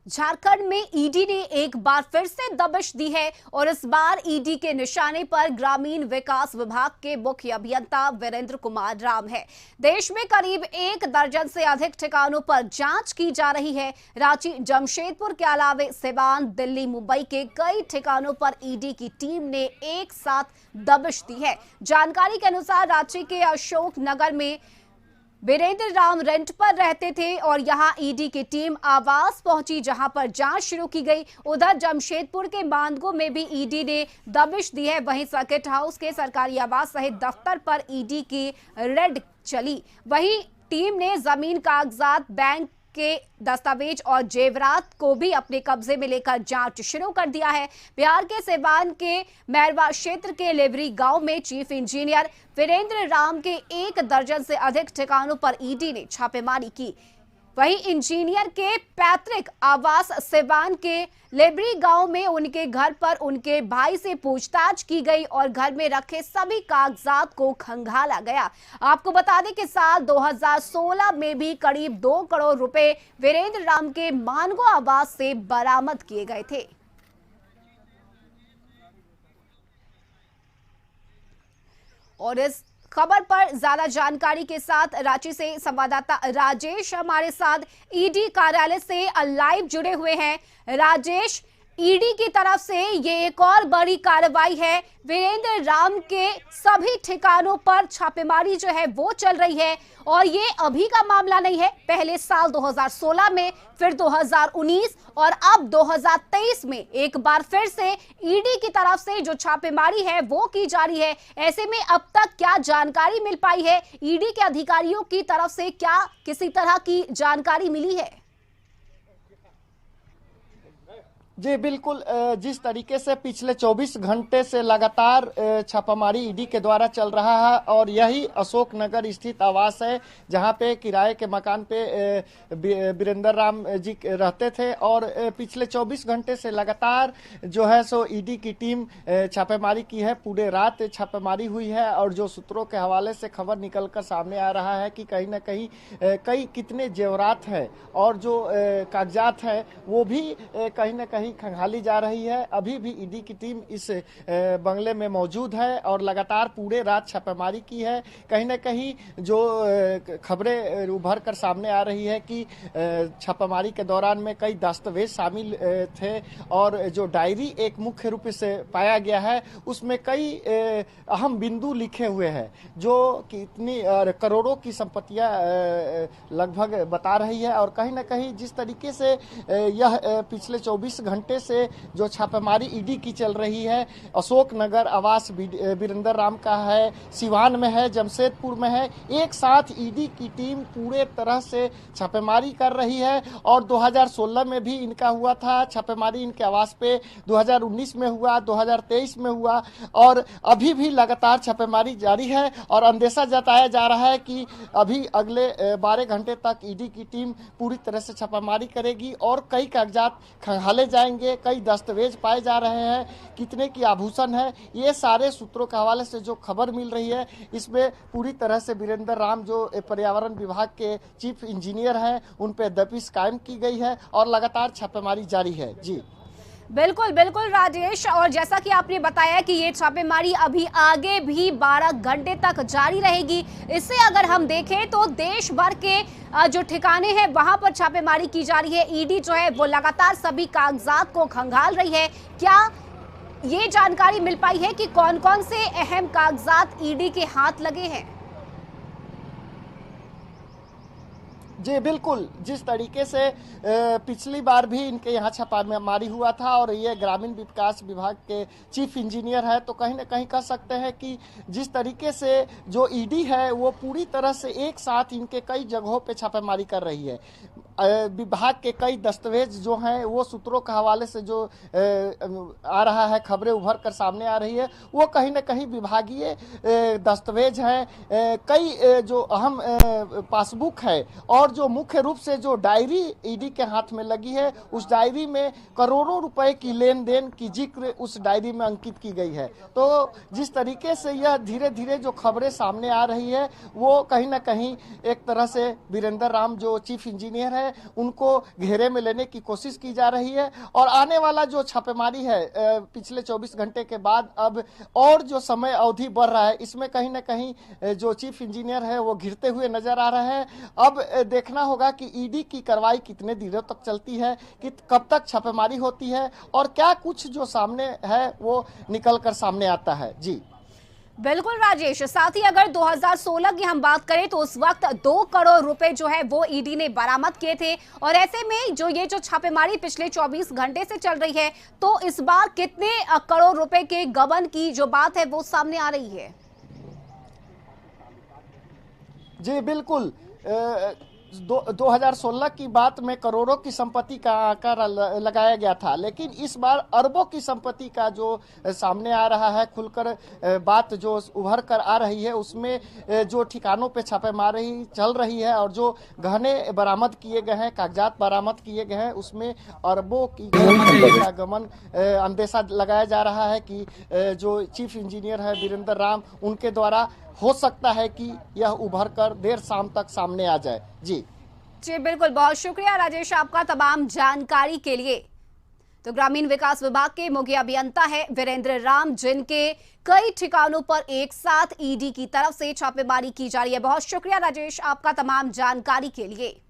झारखंड में ईडी ने एक बार फिर से दबिश दी है और इस बार ईडी के निशाने पर ग्रामीण विकास विभाग के मुख्य अभियंता वीरेंद्र कुमार राम है। देश में करीब 1 दर्जन से अधिक ठिकानों पर जांच की जा रही है। रांची, जमशेदपुर के अलावे सिवान, दिल्ली, मुंबई के कई ठिकानों पर ईडी की टीम ने एक साथ दबिश दी है। जानकारी के अनुसार रांची के अशोक नगर में वीरेंद्र राम रेंट पर रहते थे और यहां ईडी की टीम आवास पहुंची, जहां पर जांच शुरू की गई। उधर जमशेदपुर के मानगो में भी ईडी ने दबिश दी है। वहीं सर्किट हाउस के सरकारी आवास सहित दफ्तर पर ईडी की रेड चली। वहीं टीम ने जमीन, कागजात, बैंक के दस्तावेज और जेवरात को भी अपने कब्जे में लेकर जांच शुरू कर दिया है। बिहार के सिवान के मैरवा क्षेत्र के लेवरी गांव में चीफ इंजीनियर वीरेंद्र राम के 1 दर्जन से अधिक ठिकानों पर ईडी ने छापेमारी की। वहीं इंजीनियर के पैतृक आवास सिवान के लेबरी गांव में उनके घर पर उनके भाई से पूछताछ की गई और घर में रखे सभी कागजात को खंगाला गया। आपको बता दें कि साल 2016 में भी करीब 2 करोड़ रुपए वीरेंद्र राम के मानगो आवास से बरामद किए गए थे। और इस खबर पर ज्यादा जानकारी के साथ रांची से संवाददाता राजेश हमारे साथ ईडी कार्यालय से लाइव जुड़े हुए हैं। राजेश, ईडी की तरफ से ये एक और बड़ी कार्रवाई है। वीरेंद्र राम के सभी ठिकानों पर छापेमारी जो है वो चल रही है और ये अभी का मामला नहीं है। पहले साल 2016 में, फिर 2019 और अब 2023 में एक बार फिर से ईडी की तरफ से जो छापेमारी है वो की जा रही है। ऐसे में अब तक क्या जानकारी मिल पाई है? ईडी के अधिकारियों की तरफ से क्या किसी तरह की जानकारी मिली है? जी बिल्कुल, जिस तरीके से पिछले 24 घंटे से लगातार छापामारी ईडी के द्वारा चल रहा है और यही अशोक नगर स्थित आवास है जहां पे किराए के मकान पे वीरेंद्र राम जी रहते थे और पिछले 24 घंटे से लगातार जो है सो ईडी की टीम छापेमारी की है। पूरे रात छापेमारी हुई है और जो सूत्रों के हवाले से खबर निकलकर सामने आ रहा है कि कहीं ना कहीं कितने जेवरात हैं और जो कागजात हैं वो भी कहीं ना कहीं खंगाली जा रही है। अभी भी ईडी की टीम इस बंगले में मौजूद है और लगातार पूरे रात छापेमारी की है। कहीं ना कहीं जो खबरें उभर कर सामने आ रही है कि छापेमारी के दौरान में कई दस्तावेज शामिल थे और जो डायरी एक मुख्य रूप से पाया गया है उसमें कई अहम बिंदु लिखे हुए हैं जो कितनी करोड़ों की संपत्तियां लगभग बता रही है। और कहीं ना कहीं जिस तरीके से यह पिछले 24 घंटे से जो छापेमारी ईडी की चल रही है, अशोक नगर आवास वीरेंद्र राम का है, सिवान में है, जमशेदपुर में है, एक साथ ईडी की टीम पूरे तरह से छापेमारी कर रही है। और 2016 में भी इनका हुआ था छापेमारी इनके आवास पे, 2019 में हुआ, 2023 में हुआ और अभी भी लगातार छापेमारी जारी है। और अंदेशा जताया जा रहा है कि अभी अगले 12 घंटे तक ईडी की टीम पूरी तरह से छापेमारी करेगी और कई कागजात खंगाले जाएंगे, कई दस्तावेज पाए जा रहे हैं, कितने की आभूषण है। ये सारे सूत्रों के हवाले से जो खबर मिल रही है इसमें पूरी तरह से वीरेंद्र राम जो पर्यावरण विभाग के चीफ इंजीनियर हैं उन पर दबिश कायम की गई है और लगातार छापेमारी जारी है। जी बिल्कुल बिल्कुल राजेश, और जैसा कि आपने बताया कि ये छापेमारी अभी आगे भी 12 घंटे तक जारी रहेगी। इससे अगर हम देखें तो देश भर के जो ठिकाने हैं वहां पर छापेमारी की जा रही है। ईडी जो है वो लगातार सभी कागजात को खंगाल रही है। क्या ये जानकारी मिल पाई है कि कौन कौन से अहम कागजात ईडी के हाथ लगे हैं? जी बिल्कुल, जिस तरीके से पिछली बार भी इनके यहाँ छापामारी हुआ था और ये ग्रामीण विकास विभाग के चीफ इंजीनियर है, तो कहीं ना कहीं कह सकते हैं कि जिस तरीके से जो ईडी है वो पूरी तरह से एक साथ इनके कई जगहों पे छापेमारी कर रही है। विभाग के कई दस्तावेज जो हैं वो सूत्रों के हवाले से जो आ रहा है, खबरें उभर कर सामने आ रही है, वो कहीं ना कहीं विभागीय दस्तावेज हैं। कई जो अहम पासबुक है और जो मुख्य रूप से जो डायरी ईडी के हाथ में लगी है उस डायरी में करोड़ों रुपए की लेन देन की जिक्र उस डायरी में अंकित की गई है। तो जिस तरीके से यह धीरे धीरे जो खबरें सामने आ रही है वो कहीं ना कहीं एक तरह से वीरेंद्र राम जो चीफ इंजीनियर है है उनको घेरे में लेने की कोशिश की जा रही है। और आने वाला जो छापेमारी है पिछले 24 घंटे के बाद अब और जो समय अवधि बढ़ रहा है, इसमें कहीं ना कहीं जो चीफ इंजीनियर है वो घिरते हुए नजर आ रहे हैं। अब देखना होगा कि ईडी की कार्रवाई कितने दिनों तक चलती है, कि कब तक छापेमारी होती है और क्या कुछ जो सामने है वो निकल कर सामने आता है। जी बिल्कुल राजेश, साथ ही अगर 2016 की हम बात करें तो उस वक्त 2 करोड़ रुपए जो है वो ईडी ने बरामद किए थे, और ऐसे में जो छापेमारी पिछले 24 घंटे से चल रही है, तो इस बार कितने करोड़ रुपए के गबन की जो बात है वो सामने आ रही है? जी बिल्कुल। 2016 की बात में करोड़ों की संपत्ति का आंकड़ा लगाया गया था, लेकिन इस बार अरबों की संपत्ति का जो सामने आ रहा है, खुलकर बात जो उभर कर आ रही है, उसमें जो ठिकानों पे छापेमारी चल रही है और जो गहने बरामद किए गए हैं, कागजात बरामद किए गए हैं, उसमें अरबों की का गमन अंदेशा लगाया जा रहा है कि जो चीफ इंजीनियर है वीरेंद्र राम, उनके द्वारा हो सकता है कि यह उभर कर देर शाम तक सामने आ जाए। जी बिल्कुल, बहुत शुक्रिया राजेश आपका तमाम जानकारी के लिए। तो ग्रामीण विकास विभाग के मुख्य अभियंता है वीरेंद्र राम, जिनके कई ठिकानों पर एक साथ ईडी की तरफ से छापेमारी की जा रही है। बहुत शुक्रिया राजेश आपका तमाम जानकारी के लिए।